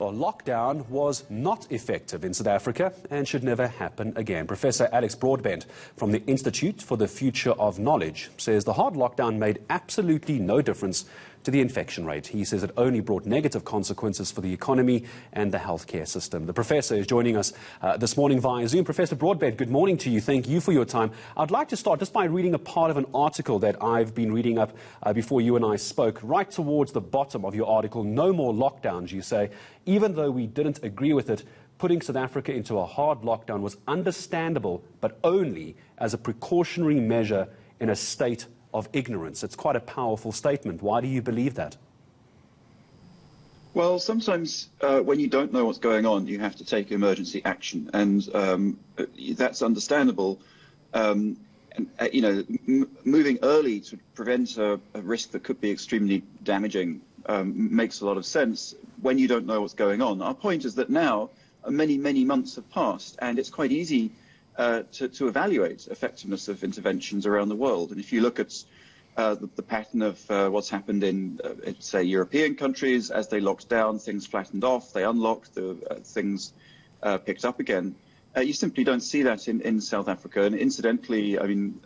Well, lockdown was not effective in South Africa and should never happen again. Professor Alex Broadbent from the Institute for the Future of Knowledge says the hard lockdown made absolutely no difference to the infection rate. He says it only brought negative consequences for the economy and the healthcare system. The professor is joining us this morning via Zoom. Professor Broadbent, good morning to you. Thank you for your time. I'd like to start just by reading a part of an article that I've been reading up before you and I spoke. Right towards the bottom of your article, no more lockdowns, you say. Even though we didn't agree with it, putting South Africa into a hard lockdown was understandable, but only as a precautionary measure in a state of ignorance. It's quite a powerful statement. Why do you believe that? Well, sometimes when you don't know what's going on, you have to take emergency action, and that's understandable. Moving early to prevent a risk that could be extremely damaging makes a lot of sense when you don't know what's going on. Our point is that now many, many months have passed, and it's quite easy to evaluate effectiveness of interventions around the world. And if you look at the pattern of what's happened in, say, European countries, as they locked down, things flattened off, they unlocked, things picked up again. You simply don't see that in South Africa. And incidentally, I mean,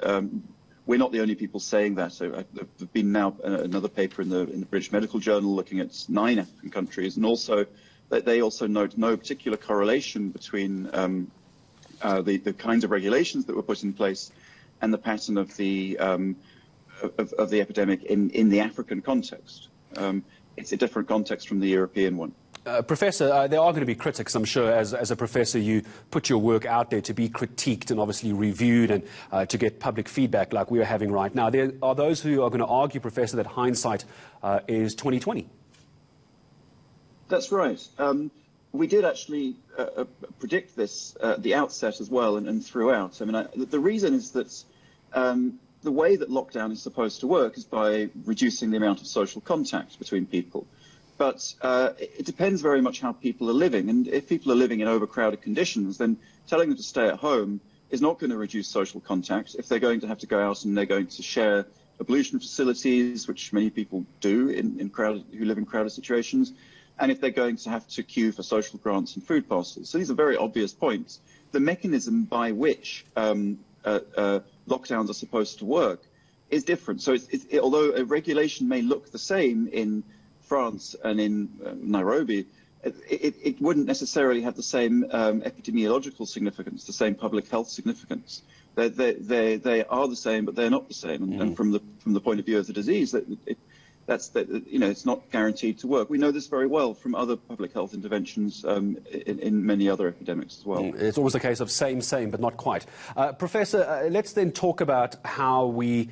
we're not the only people saying that. So there's been now another paper in the British Medical Journal looking at 9 African countries, and also they also note no particular correlation between the kinds of regulations that were put in place and the pattern of the epidemic in the African context. It's a different context from the European one. Professor, there are going to be critics, I'm sure. As a professor, you put your work out there to be critiqued and obviously reviewed and to get public feedback like we are having right now. There are those who are going to argue, Professor, that hindsight is 20/20. That's right. We did actually predict this at the outset as well and throughout. I mean, the reason is that the way that lockdown is supposed to work is by reducing the amount of social contact between people. But it depends very much how people are living. And if people are living in overcrowded conditions, then telling them to stay at home is not going to reduce social contact. If they're going to have to go out and they're going to share ablution facilities, which many people do who live in crowded situations, and if they're going to have to queue for social grants and food parcels. So these are very obvious points. The mechanism by which lockdowns are supposed to work is different. So although a regulation may look the same in France and in Nairobi, it wouldn't necessarily have the same epidemiological significance, the same public health significance. They are the same, but they're not the same. And from the point of view of the disease, it's not guaranteed to work. We know this very well from other public health interventions in many other epidemics as well. It's always a case of same, but not quite. Professor, let's then talk about how we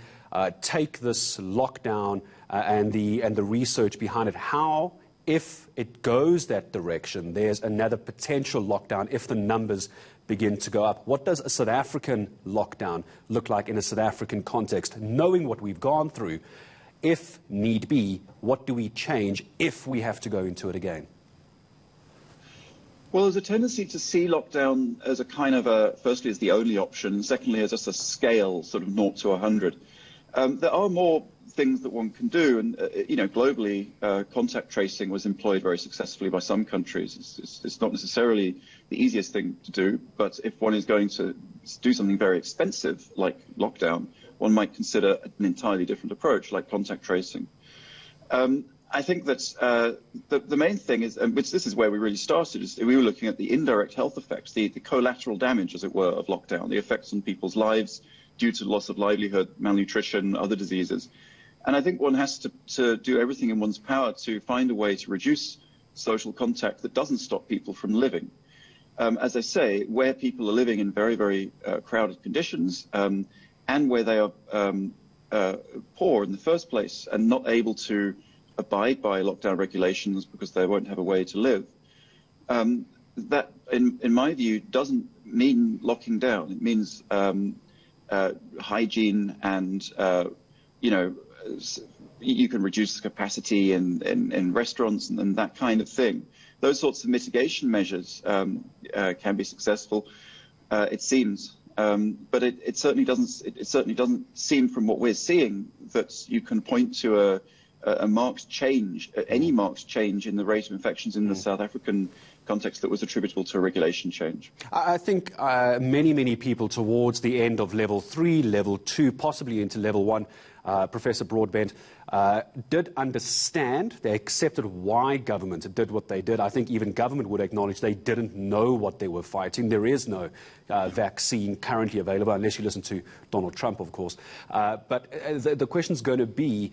take this lockdown and the research behind it. How, if it goes that direction, there's another potential lockdown if the numbers begin to go up. What does a South African lockdown look like in a South African context, knowing what we've gone through? If need be, what do we change if we have to go into it again? Well, there's a tendency to see lockdown as a kind of firstly, as the only option, and secondly, as just a scale, sort of 0 to 100. There are more things that one can do, and globally, contact tracing was employed very successfully by some countries. It's not necessarily the easiest thing to do, but if one is going to do something very expensive like lockdown, one might consider an entirely different approach, like contact tracing. I think that the main thing is, and which this is where we really started, is we were looking at the indirect health effects, the collateral damage, as it were, of lockdown, the effects on people's lives due to loss of livelihood, malnutrition, other diseases. And I think one has to do everything in one's power to find a way to reduce social contact that doesn't stop people from living. As I say, where people are living in very, very crowded conditions, and where they are poor in the first place and not able to abide by lockdown regulations because they won't have a way to live, that, in my view, doesn't mean locking down. It means hygiene and, you can reduce the capacity in restaurants and that kind of thing. Those sorts of mitigation measures can be successful, it seems. But it certainly doesn't seem, from what we're seeing, that you can point to a marked change, any marked change in the rate of infections in the South African context that was attributable to a regulation change. I think many people towards the end of level 3, level 2, possibly into level 1, Professor Broadbent, did understand, they accepted why government did what they did. I think even government would acknowledge they didn't know what they were fighting. There is no vaccine currently available, unless you listen to Donald Trump, of course. But the question's going to be,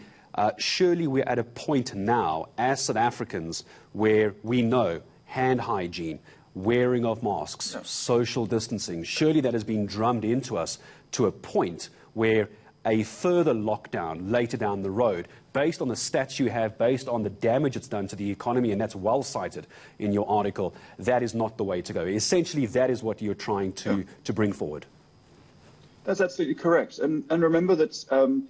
surely we're at a point now, as South Africans, where we know hand hygiene, wearing of masks, social distancing, surely that has been drummed into us to a point where a further lockdown later down the road, based on the stats you have, based on the damage it's done to the economy, and that's well cited in your article, that is not the way to go. Essentially, that is what you're trying to bring forward. That's absolutely correct. And remember that,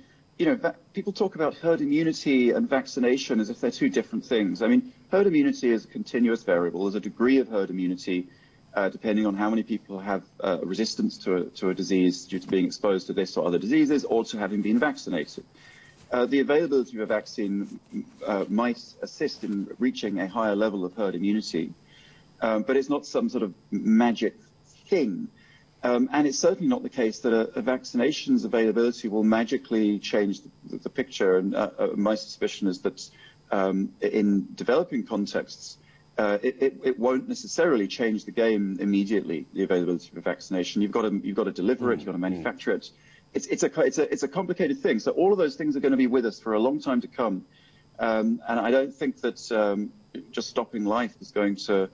people talk about herd immunity and vaccination as if they're two different things. I mean, herd immunity is a continuous variable. There's a degree of herd immunity depending on how many people have resistance to a disease due to being exposed to this or other diseases, or to having been vaccinated. The availability of a vaccine might assist in reaching a higher level of herd immunity, but it's not some sort of magic thing. And it's certainly not the case that a vaccination's availability will magically change the picture. And my suspicion is that in developing contexts, it won't necessarily change the game immediately, the availability of a vaccination. You've got to deliver it, you've got to manufacture it. It's a complicated thing. So all of those things are going to be with us for a long time to come. And I don't think that just stopping life is going to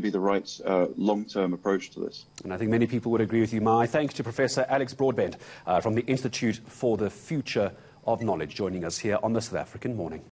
be the right long-term approach to this. And I think many people would agree with you. My thanks to Professor Alex Broadbent from the Institute for the Future of Knowledge, joining us here on the South African Morning.